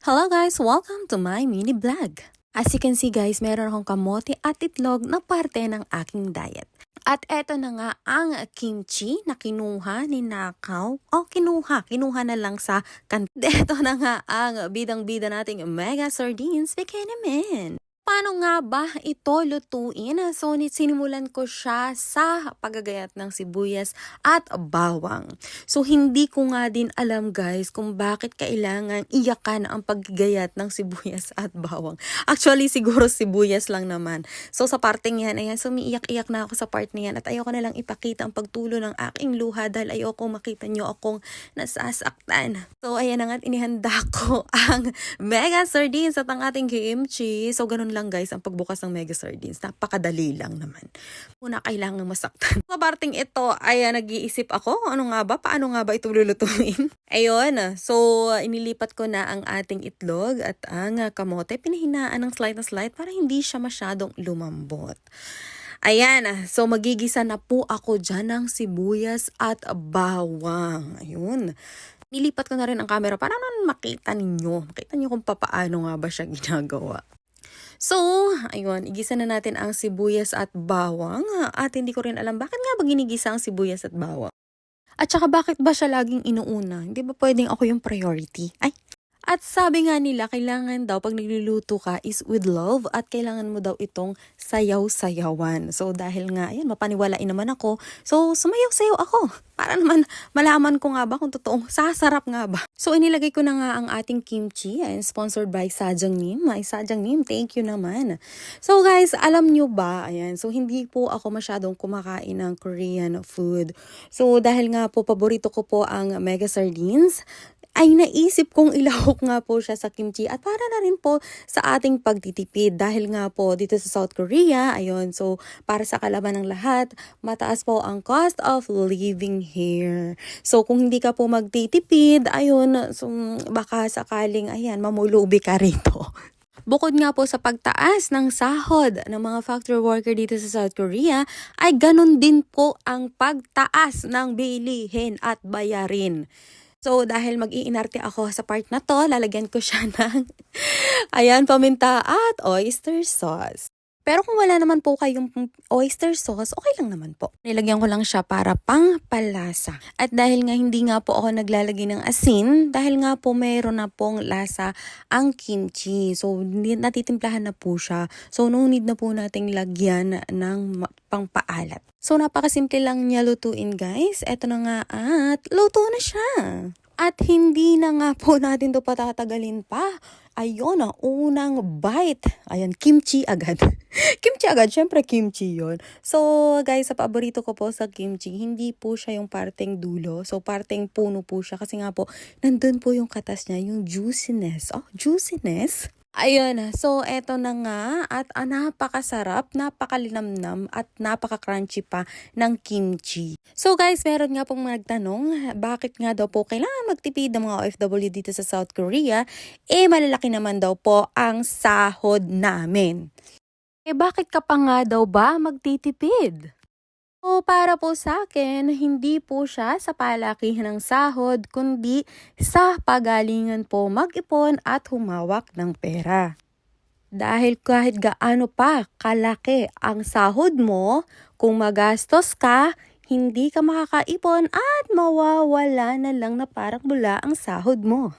Hello guys! Welcome to my mini vlog. As you can see guys, meron akong kamote at itlog na parte ng aking diet. At eto na nga ang kimchi na kinuha ni Nakaw. Kinuha na lang sa Eto na nga ang bidang-bida nating mega sardines bikini men. Paano nga ba ito lutuin? So, sinimulan ko siya sa paggagayat ng sibuyas at bawang. So, hindi ko nga din alam guys kung bakit kailangan iyakan ang paggagayat ng sibuyas at bawang. Actually, siguro sibuyas lang naman. So, sa parteng yan, ayan, sumiiyak-iyak na ako sa part na yan at ayoko na lang ipakita ang pagtulo ng aking luha dahil ayoko makita nyo akong nasasaktan. So, ayan na nga, inihanda ko ang mega sardines at ang ating kimchi. So, ganun lang guys ang pagbukas ng mega sardines. Napakadali lang naman. Una kailangan masaktan. Sa parting ito ay nag-iisip ako, paano nga ba ito lulutuin? Ayun, so inilipat ko na ang ating itlog at ang kamote. Pinahinaan ng slight na slight para hindi siya masyadong lumambot. Ayan, so magigisa na po ako dyan ng sibuyas at bawang. Ayun. Nilipat ko na rin ang camera para makita ninyo kung paano nga ba siya ginagawa. So, ayun, igisa na natin ang sibuyas at bawang at hindi ko rin alam bakit nga ba ginigisa ang sibuyas at bawang. At saka bakit ba siya laging inuuna? Hindi ba pwedeng ako yung priority? At sabi nga nila, kailangan daw pag nagluluto ka is with love at kailangan mo daw itong sayaw-sayawan. So dahil nga, ayan, mapaniwalain naman ako. So sumayaw-sayaw ako. Para naman malaman ko nga ba kung totoong sasarap nga ba. So inilagay ko na nga ang ating kimchi. Ayan, sponsored by Sajang Nim. Sajang Nim, thank you naman. So guys, alam nyo ba, ayan, so hindi po ako masyadong kumakain ng Korean food. So dahil nga po, paborito ko po ang mega sardines, ay naisip kong ilahok nga po siya sa kimchi at para na rin po sa ating pagtitipid dahil nga po dito sa South Korea, ayun, so para sa kalaban ng lahat, mataas po ang cost of living here. So kung hindi ka po magtitipid, ayun, so baka sakaling, ayan, mamulubi ka rito. Bukod nga po sa pagtaas ng sahod ng mga factory worker dito sa South Korea, ay ganun din po ang pagtaas ng bilihin at bayarin. So, dahil mag-iinarte ako sa part na to, lalagyan ko siya ng, ayan, paminta at oyster sauce. Pero kung wala naman po kayong oyster sauce, okay lang naman po. Nilagyan ko lang siya para pang-palasa. At dahil nga hindi nga po ako naglalagay ng asin, dahil nga po mayroon na pong lasa ang kimchi. So, natitimplahan na po siya. So, no need na po nating lagyan ng pangpaalat. So, napakasimple lang niya lutuin guys. Eto na nga at luto na siya. At hindi na nga po natin to patatagalin pa. Ayun unang bite. Ayan, kimchi agad. Kimchi agad, syempre kimchi yon. So guys, sa paborito ko po sa kimchi, hindi po siya yung parteng dulo. So parteng puno po siya kasi nga po, nandun po yung katas niya, yung juiciness. Juiciness. Ayun, so eto na nga at napakasarap, napakalinamnam at napaka-crunchy pa ng kimchi. So guys, meron nga pong nagtanong, bakit nga daw po kailangan magtipid ng mga OFW dito sa South Korea? Malalaki naman daw po ang sahod namin. Bakit ka pa nga daw ba magtitipid? So, para po sa akin, hindi po siya sa palakihan ng sahod, kundi sa pagalingan po mag-ipon at humawak ng pera. Dahil kahit gaano pa kalaki ang sahod mo, kung magastos ka, hindi ka makakaipon at mawawala na lang na parang bula ang sahod mo.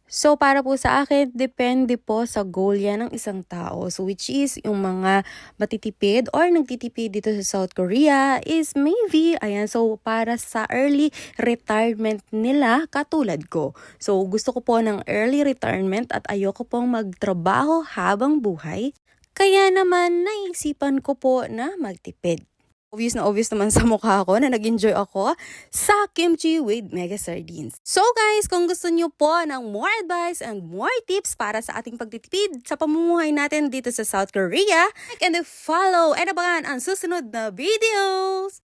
So, para po sa akin, depende po sa goal yan ng isang tao. So, which is, yung mga matitipid or nagtitipid dito sa South Korea is maybe, ayan, so para sa early retirement nila, katulad ko. So, gusto ko po ng early retirement at ayoko pong magtrabaho habang buhay. Kaya naman, naisipan ko po na magtipid. Obvious naman sa mukha ko na nag-enjoy ako sa kimchi with mega sardines. So guys, kung gusto nyo po ng more advice and more tips para sa ating pagtitipid sa pamumuhay natin dito sa South Korea, like and follow and abangan ang susunod na videos!